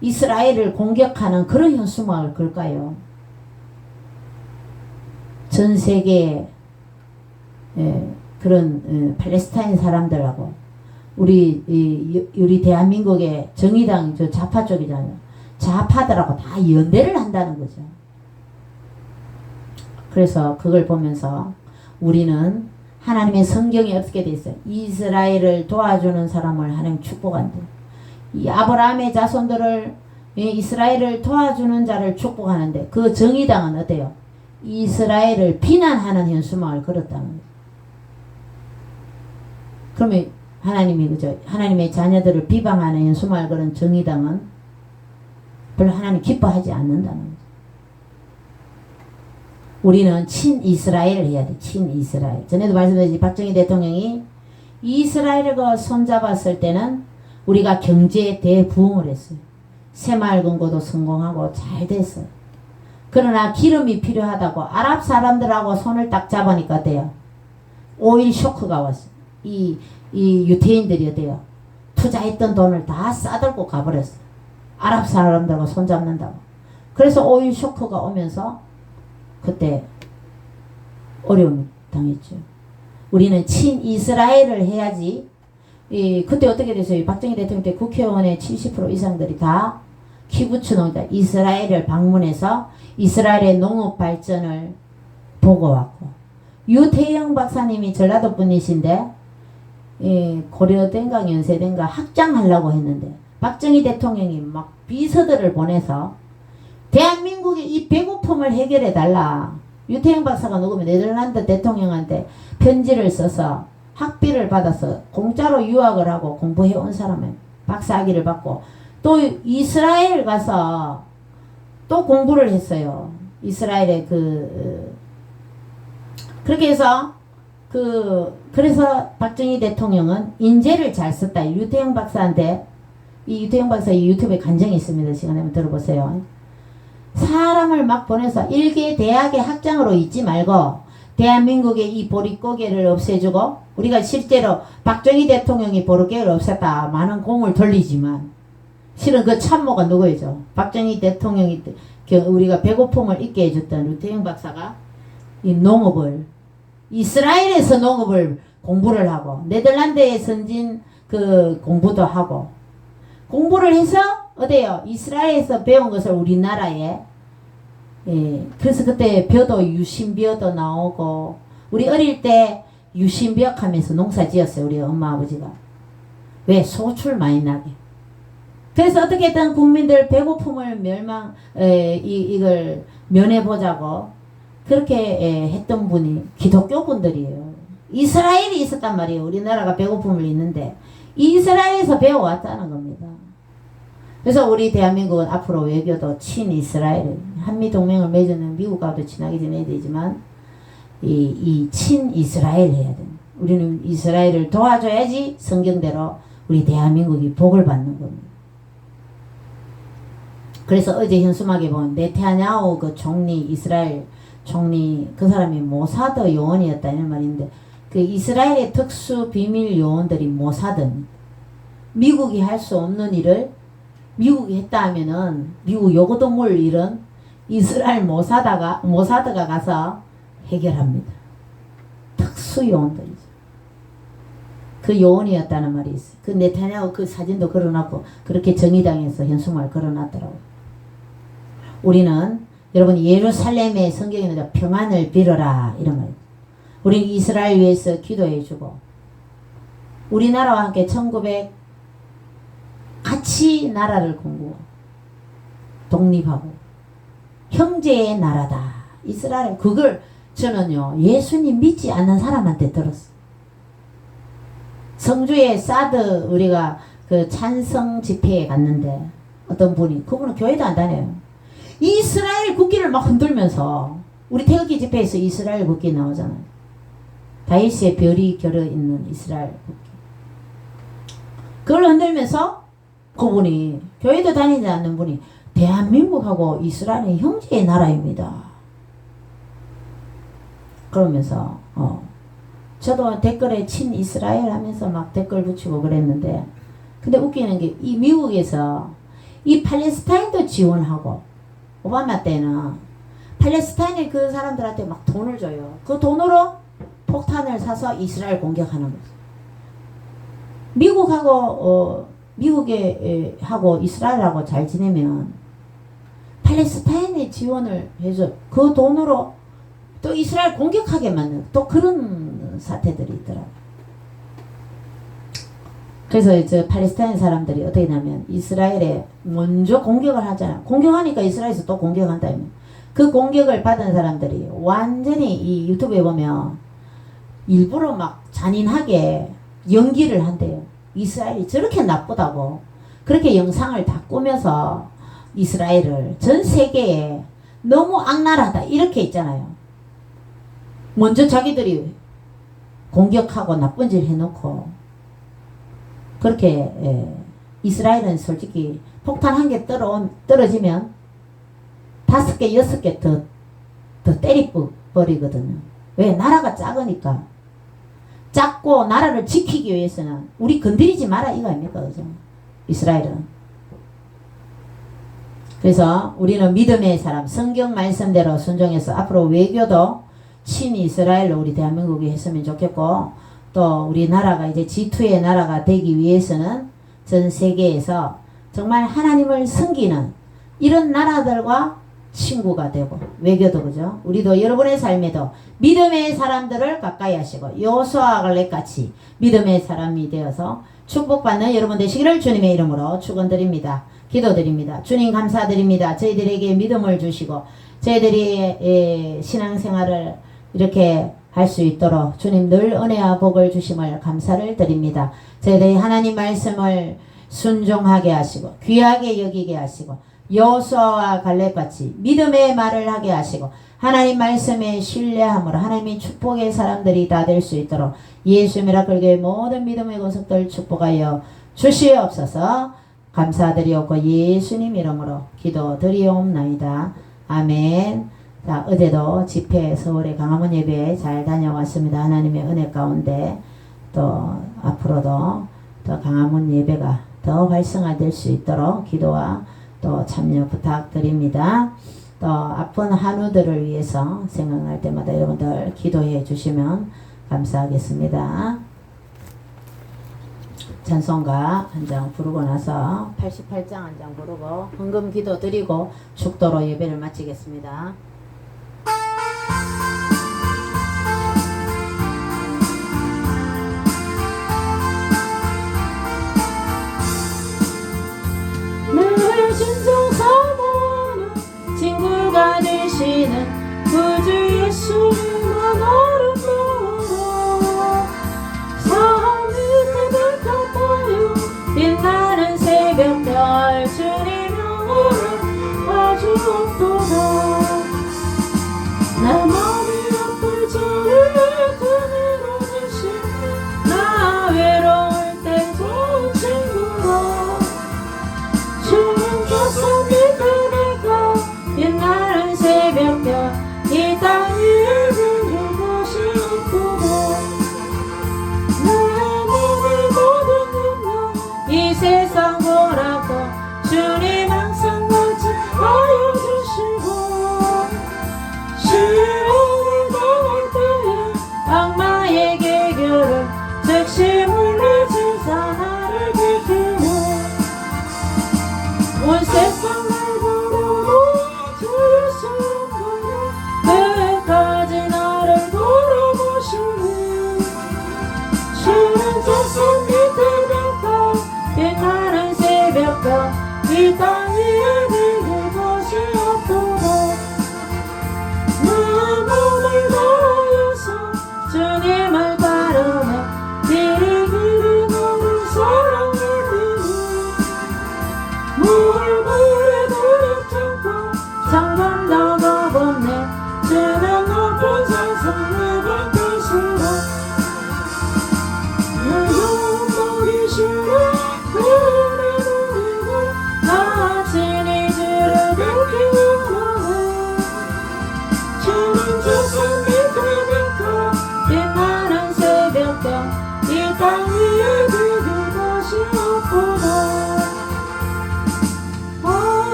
S1: 이스라엘을 공격하는 그런 현수막을 걸까요? 전 세계 그런 팔레스타인 사람들하고 우리 대한민국의 정의당 좌파 쪽이잖아요. 좌파들하고 다 연대를 한다는 거죠. 그래서 그걸 보면서 우리는 하나님의 성경이 어떻게 돼 있어요? 이스라엘을 도와주는 사람을 하나님 축복한대. 이 아브라함의 자손들을 이스라엘을 도와주는 자를 축복하는데, 그 정의당은 어때요? 이스라엘을 비난하는 현수막을 걸었다는 거죠. 그러면 하나님의 자녀들을 비방하는 현수막을 걸은 정의당은 별로 하나님 기뻐하지 않는다는 거죠. 우리는 친이스라엘을 해야 돼. 친이스라엘. 전에도 말씀드렸지, 박정희 대통령이 이스라엘을 손잡았을 때는 우리가 경제에 대부흥을 했어요. 새마을 금고도 성공하고 잘 됐어요. 그러나 기름이 필요하다고 아랍 사람들하고 손을 딱 잡으니까 어때요? 오일 쇼크가 왔어요. 이 유태인들이 어때요? 투자했던 돈을 다 싸들고 가버렸어요. 아랍 사람들하고 손잡는다고. 그래서 오일 쇼크가 오면서 그때 어려움 당했죠. 우리는 친이스라엘을 해야지. 그때 어떻게 됐어요? 박정희 대통령 때 국회의원의 70% 이상들이 다 키부츠 농장 이스라엘을 방문해서 이스라엘의 농업 발전을 보고 왔고, 유태영 박사님이 전라도 분이신데 고려대인가 연세대인가 확장하려고 했는데 박정희 대통령이 막 비서들을 보내서 대한민국의 이 배고픔을 해결해 달라. 유태영 박사가 누구면 네덜란드 대통령한테 편지를 써서 학비를 받아서 공짜로 유학을 하고 공부해 온 사람은 박사학위를 받고 또 이스라엘 가서 또 공부를 했어요. 이스라엘의 그렇게 해서 그래서 박정희 대통령은 인재를 잘 썼다. 유태영 박사한테, 이 유태영 박사 이 유튜브에 간증이 있습니다. 시간 되면 들어보세요. 사람을 막 보내서 일개 대학의 학장으로 있지 말고 대한민국의 이 보릿고개를 없애주고, 우리가 실제로 박정희 대통령이 보릿고개를 없앴다 많은 공을 돌리지만 실은 그 참모가 누구이죠? 박정희 대통령이 우리가 배고픔을 잊게 해줬던 유태영 박사가 이 농업을 이스라엘에서 농업을 공부를 하고 네덜란드의 선진 공부도 하고 공부를 해서 어때요? 이스라엘에서 배운 것을 우리나라에 그래서 그때 벼도 유신벼도 나오고 우리 어릴 때 유신벼 하면서 농사 지었어요. 우리 엄마 아버지가. 왜? 소출 많이 나게. 그래서 어떻게든 국민들 배고픔을 이걸 면해보자고 그렇게 했던 분이 기독교 분들이에요. 이스라엘이 있었단 말이에요. 우리나라가 배고픔을 잊는데 이스라엘에서 배워왔다는 겁니다. 그래서 우리 대한민국은 앞으로 외교도 친이스라엘, 한미동맹을 맺으면 미국하고도 친하게 지내야 되지만 이 친이스라엘 해야 됩니다. 우리는 이스라엘을 도와줘야지 성경대로 우리 대한민국이 복을 받는 겁니다. 그래서 어제 현수막에 보면 네타냐후 그 총리, 이스라엘 총리, 그 사람이 모사드 요원이었다 이런 말인데 그 이스라엘의 특수 비밀 요원들이 모사드입니다. 미국이 할 수 없는 일을 미국이 했다 하면은 미국 요구도 물 일은 이스라엘 모사드가 가서 해결합니다. 특수 요원들이죠. 그 요원이었다는 말이 있어요. 그 네타냐후 그 사진도 걸어놨고 그렇게 정의당에서 현수막을 걸어놨더라고요. 우리는 여러분 예루살렘의 성경에는 평안을 빌어라 이런 말이에요. 우리는 이스라엘 위해서 기도해주고 우리나라와 함께 1900 같이 나라를 공부하고 독립하고 형제의 나라다. 이스라엘 그걸 저는요 예수님 믿지 않는 사람한테 들었어요. 성주에 사드 우리가 그 찬성 집회에 갔는데 어떤 분이 그분은 교회도 안 다녀요. 이스라엘 국기를 막 흔들면서 우리 태극기 집회에서 이스라엘 국기 나오잖아요. 다윗의 별이 결어 있는 이스라엘 국기. 그걸 흔들면서 그분이 교회도 다니지 않는 분이 대한민국하고 이스라엘은 형제의 나라입니다. 그러면서 저도 댓글에 친이스라엘 하면서 막 댓글 붙이고 그랬는데 근데 웃기는 게 이 미국에서 이 팔레스타인도 지원하고 오바마 때는 팔레스타인의 그 사람들한테 막 돈을 줘요. 그 돈으로 폭탄을 사서 이스라엘 공격하는 거죠. 미국하고 이스라엘하고 잘 지내면 팔레스타인에 지원을 해줘. 그 돈으로 또 이스라엘 공격하게 만든 또 그런 사태들이 있더라고요. 그래서 이제 팔레스타인 사람들이 어떻게 하냐면 이스라엘에 먼저 공격을 하잖아. 공격하니까 이스라엘에서 또 공격한다며. 그 공격을 받은 사람들이 완전히 이 유튜브에 보면 일부러 막 잔인하게 연기를 한대요. 이스라엘이 저렇게 나쁘다고. 그렇게 영상을 다 꾸며서 이스라엘을 전 세계에 너무 악랄하다 이렇게 있잖아요. 먼저 자기들이 공격하고 나쁜 짓 해놓고 그렇게 이스라엘은 솔직히 폭탄 한 개 떨어지면 5개, 6개 더 때려버리거든요. 왜? 나라가 작으니까. 작고 나라를 지키기 위해서는 우리 건드리지 마라 이거 아닙니까? 그죠? 이스라엘은. 그래서 우리는 믿음의 사람, 성경 말씀대로 순종해서 앞으로 외교도 친이스라엘로 우리 대한민국이 했으면 좋겠고, 또 우리나라가 이제 G2의 나라가 되기 위해서는 전 세계에서 정말 하나님을 섬기는 이런 나라들과 친구가 되고, 외교도 그죠? 우리도 여러분의 삶에도 믿음의 사람들을 가까이 하시고 여호수아와 갈렙같이 믿음의 사람이 되어서 축복받는 여러분 되시기를 주님의 이름으로 축원드립니다. 기도드립니다. 주님 감사드립니다. 저희들에게 믿음을 주시고 저희들이 신앙생활을 이렇게 할 수 있도록 주님 늘 은혜와 복을 주심을 감사를 드립니다. 저희들이 하나님 말씀을 순종하게 하시고 귀하게 여기게 하시고 여호수아와 갈렙같이 믿음의 말을 하게 하시고 하나님 말씀에 신뢰함으로 하나님의 축복의 사람들이 다 될 수 있도록 예수 미라클교회 모든 믿음의 권속들 축복하여 주시옵소서. 감사드리옵고 예수님 이름으로 기도드리옵나이다. 아멘. 자, 어제도 집회 서울의 강화문 예배 잘 다녀왔습니다. 하나님의 은혜 가운데 또 앞으로도 더 강화문 예배가 더 활성화될 수 있도록 기도와 또 참여 부탁드립니다. 또 아픈 한우들을 위해서 생각날 때마다 여러분들 기도해 주시면 감사하겠습니다. 찬송가 한 장 부르고 나서 88장 한 장 부르고 헌금 기도 드리고 축도로 예배를 마치겠습니다. 늘 진정 사모하는 친구가 되시는 구주 예수님만 아름다워 산 밑에 불탔다요 빛나는 새벽별 주님 영원은 아주 없도다 내 마음이 아플 저를 그대로 계신 나 외로울 때 좋은 친구가 주님께서 믿으니까 빛나는 새벽별 이 땅 위에 부를 것이 없도다 내 몸을 모든 능력 이 세상 보라고 주님 항상 같이 하여 주시고 시련을 당할 때에 악마에게 결을 즉시 물리치사 나를 지키고 온 세상을 부르고 주의 수용하여 끝까지 나를 돌아보시니 주는 저선 밑에 별까 빛나는 새벽별 이 땅 위에 비길 것이 없도다 내 몸을 다하여서 주님을 따르며 네 길이 너를 사랑하니 물에 노력하고 장관 나가봤네 주는 높은 산성 내 밖에서라 내 영혼 보기 싫어 그를 누리고 나 친히 주를 뵙기 원하네 주는 저선 밑에 별까 빛나는 새벽별 이 땅 위에 비길 것이 없구나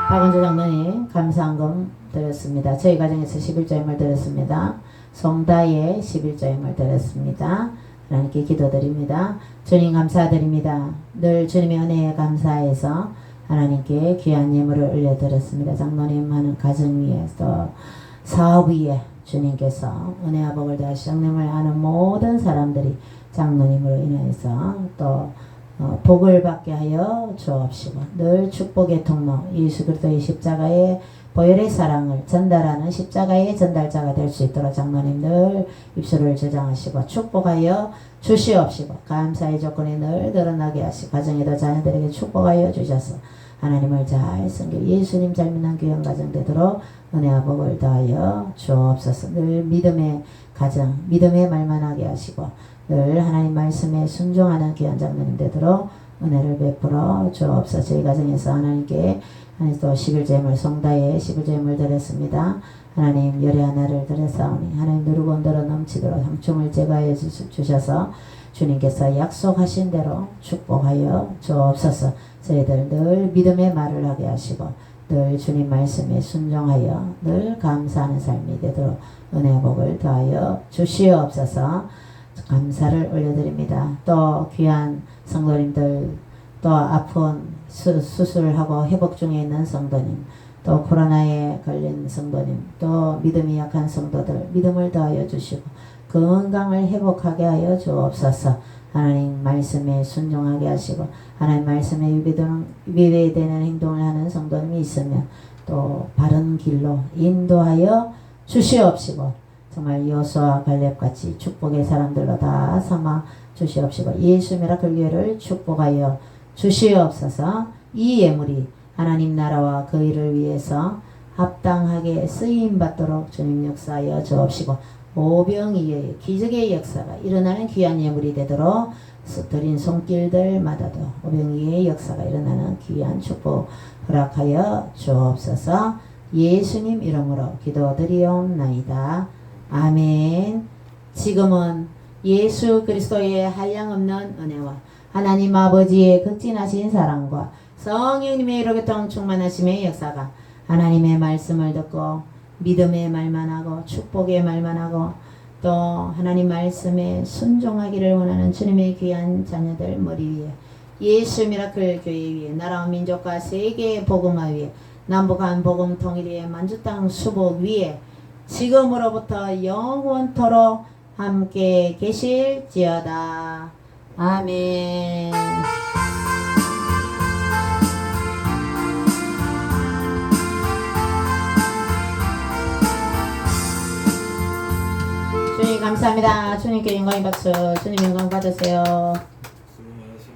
S1: 박은주 장로님 감사한금 드렸습니다. 저희 가정에서 11조임을 드렸습니다. 송다의 11조임을 드렸습니다. 하나님께 기도드립니다. 주님 감사드립니다. 늘 주님의 은혜에 감사해서 하나님께 귀한 예물을 올려드렸습니다. 장로님 하는 가정 위에 또 사업 위에 주님께서 은혜와 복을 더하시 장님을 아는 모든 사람들이 장로님으로 인해서 또 복을 받게 하여 주옵시고 늘 축복의 통로 예수 그리스도의 십자가의 보혈의 사랑을 전달하는 십자가의 전달자가 될 수 있도록 장로님 늘 입술을 저장하시고 축복하여 주시옵시고 감사의 조건이 늘 드러나게 하시고 가정에도 자녀들에게 축복하여 주셔서 하나님을 잘 섬겨 예수님 잘 믿는 귀한 가정 되도록 은혜와 복을 더하여 주옵소서. 늘 믿음의 가정 믿음의 말만 하게 하시고 늘 하나님 말씀에 순종하는 귀한 장로님 되도록 은혜를 베풀어 주옵소서. 저희 가정에서 하나님께 또 11제물 송다의 11제물 드렸습니다. 하나님 열의 하나를 드렸사오니 하나님 누르고 늘어 넘치도록 상충을 제거해 주셔서 주님께서 약속하신 대로 축복하여 주옵소서. 저희들 늘 믿음의 말을 하게 하시고 늘 주님 말씀에 순종하여 늘 감사하는 삶이 되도록 은혜 복을 더하여 주시옵소서. 감사를 올려드립니다. 또 귀한 성도님들, 또 아픈 수술하고 회복 중에 있는 성도님, 또 코로나에 걸린 성도님, 또 믿음이 약한 성도들 믿음을 더하여 주시고 건강을 회복하게 하여 주옵소서. 하나님 말씀에 순종하게 하시고 하나님 말씀에 위배되는 행동을 하는 성도님이 있으면 또 바른 길로 인도하여 주시옵시고 정말 여호수아 갈렙같이 축복의 사람들로 다 삼아 주시옵시고 예수 미라클 교회를 축복하여 주시옵소서. 이 예물이 하나님 나라와 그 일을 위해서 합당하게 쓰임받도록 주님 역사하여 주옵시고 오병이의 기적의 역사가 일어나는 귀한 예물이 되도록 드린 손길들마다도 오병이의 역사가 일어나는 귀한 축복 허락하여 주옵소서. 예수님 이름으로 기도드리옵나이다. 아멘. 지금은 예수 그리스도의 한량없는 은혜와 하나님 아버지의 극진하신 사랑과 성령님의 이로교통 충만하심의 역사가 하나님의 말씀을 듣고 믿음의 말만 하고 축복의 말만 하고 또 하나님 말씀에 순종하기를 원하는 주님의 귀한 자녀들 머리 위에 예수 미라클 교회 위에 나라와 민족과 세계의 복음화 위에 남북한 복음 통일 위에 만주 땅 수복 위에 지금으로부터 영원토록 함께 계실지어다. 아멘. 주님 감사합니다. 주님께 영광의 박수. 주님 영광 받으세요.